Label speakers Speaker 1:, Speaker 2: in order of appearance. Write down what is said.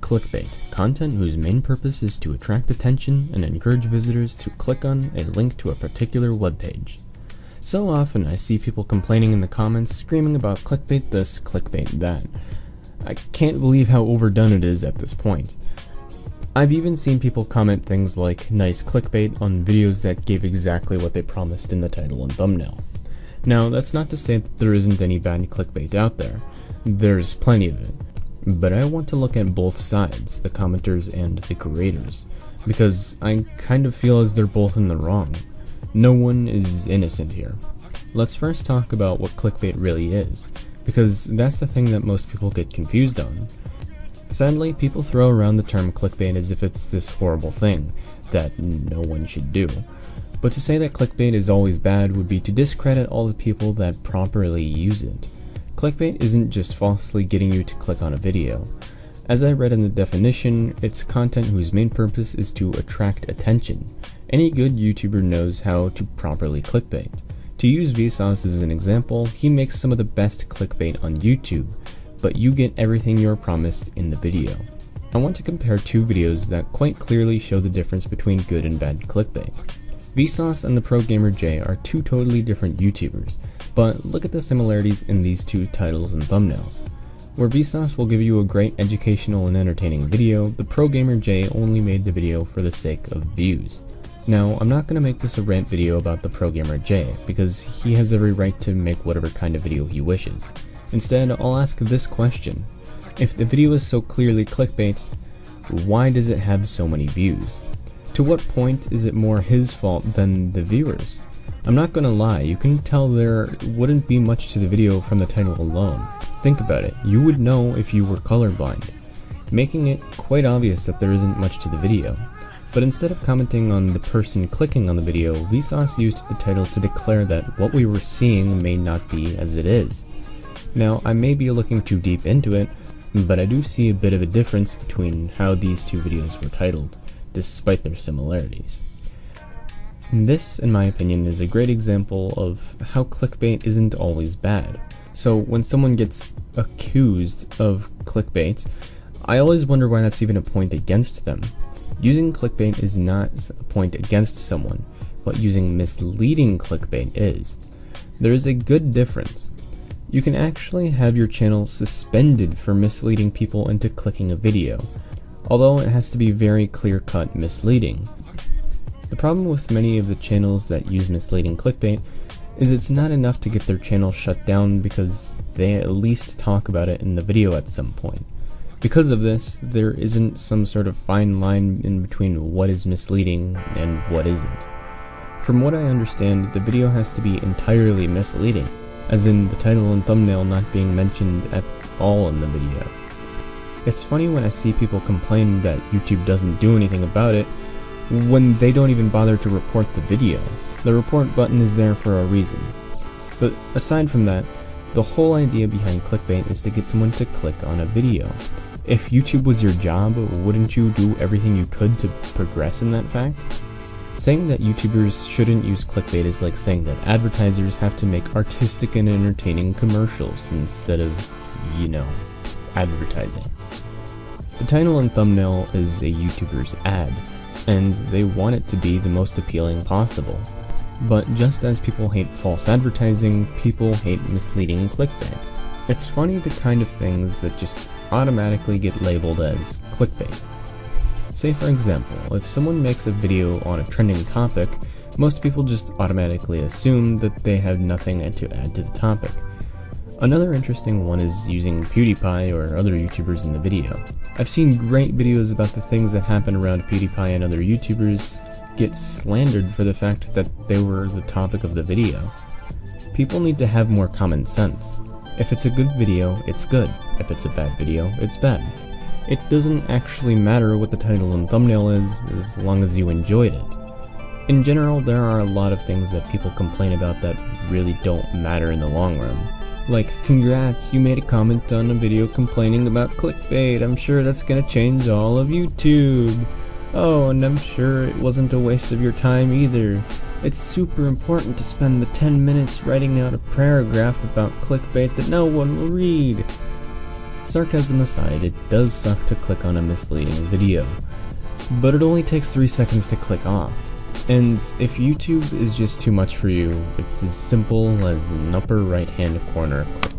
Speaker 1: Clickbait, content whose main purpose is to attract attention and encourage visitors to click on a link to a particular webpage. So often I see people complaining in the comments, screaming about clickbait this, clickbait that. I can't believe how overdone it is at this point. I've even seen people comment things like nice clickbait on videos that gave exactly what they promised in the title and thumbnail. Now, that's not to say that there isn't any bad clickbait out there. There's plenty of it. But I want to look at both sides, the commenters and the creators, because I kind of feel as they're both in the wrong. No one is innocent here. Let's first talk about what clickbait really is, because that's the thing that most people get confused on. Sadly, people throw around the term clickbait as if it's this horrible thing that no one should do. But to say that clickbait is always bad would be to discredit all the people that properly use it. Clickbait isn't just falsely getting you to click on a video. As I read in the definition, it's content whose main purpose is to attract attention. Any good YouTuber knows how to properly clickbait. To use Vsauce as an example, he makes some of the best clickbait on YouTube, but you get everything you're promised in the video. I want to compare two videos that quite clearly show the difference between good and bad clickbait. Vsauce and the Pro Gamer J are two totally different YouTubers, but look at the similarities in these two titles and thumbnails. Where Vsauce will give you a great educational and entertaining video, the Pro Gamer J only made the video for the sake of views. Now, I'm not going to make this a rant video about the Pro Gamer J, because he has every right to make whatever kind of video he wishes. Instead, I'll ask this question. If the video is so clearly clickbait, why does it have so many views? To what point is it more his fault than the viewers? I'm not gonna lie, you can tell there wouldn't be much to the video from the title alone. Think about it, you would know if you were colorblind, making it quite obvious that there isn't much to the video. But instead of commenting on the person clicking on the video, Vsauce used the title to declare that what we were seeing may not be as it is. Now, I may be looking too deep into it, but I do see a bit of a difference between how these two videos were titled, despite their similarities. This, in my opinion, is a great example of how clickbait isn't always bad. So when someone gets accused of clickbait, I always wonder why that's even a point against them. Using clickbait is not a point against someone, but using misleading clickbait is. There is a good difference. You can actually have your channel suspended for misleading people into clicking a video, although it has to be very clear-cut misleading. The problem with many of the channels that use misleading clickbait is it's not enough to get their channel shut down because they at least talk about it in the video at some point. Because of this, there isn't some sort of fine line in between what is misleading and what isn't. From what I understand, the video has to be entirely misleading, as in the title and thumbnail not being mentioned at all in the video. It's funny when I see people complain that YouTube doesn't do anything about it when they don't even bother to report the video. The report button is there for a reason. But aside from that, the whole idea behind clickbait is to get someone to click on a video. If YouTube was your job, wouldn't you do everything you could to progress in that fact? Saying that YouTubers shouldn't use clickbait is like saying that advertisers have to make artistic and entertaining commercials instead of, advertising. The title and thumbnail is a YouTuber's ad, and they want it to be the most appealing possible. But just as people hate false advertising, people hate misleading clickbait. It's funny the kind of things that just automatically get labeled as clickbait. Say for example, if someone makes a video on a trending topic, most people just automatically assume that they have nothing to add to the topic. Another interesting one is using PewDiePie or other YouTubers in the video. I've seen great videos about the things that happen around PewDiePie and other YouTubers get slandered for the fact that they were the topic of the video. People need to have more common sense. If it's a good video, it's good. If it's a bad video, it's bad. It doesn't actually matter what the title and thumbnail is, as long as you enjoyed it. In general, there are a lot of things that people complain about that really don't matter in the long run. Like, congrats, you made a comment on a video complaining about clickbait. I'm sure that's gonna change all of YouTube. Oh, and I'm sure it wasn't a waste of your time either. It's super important to spend the 10 minutes writing out a paragraph about clickbait that no one will read. Sarcasm aside, it does suck to click on a misleading video, but it only takes 3 seconds to click off. And if YouTube is just too much for you, it's as simple as an upper right hand corner click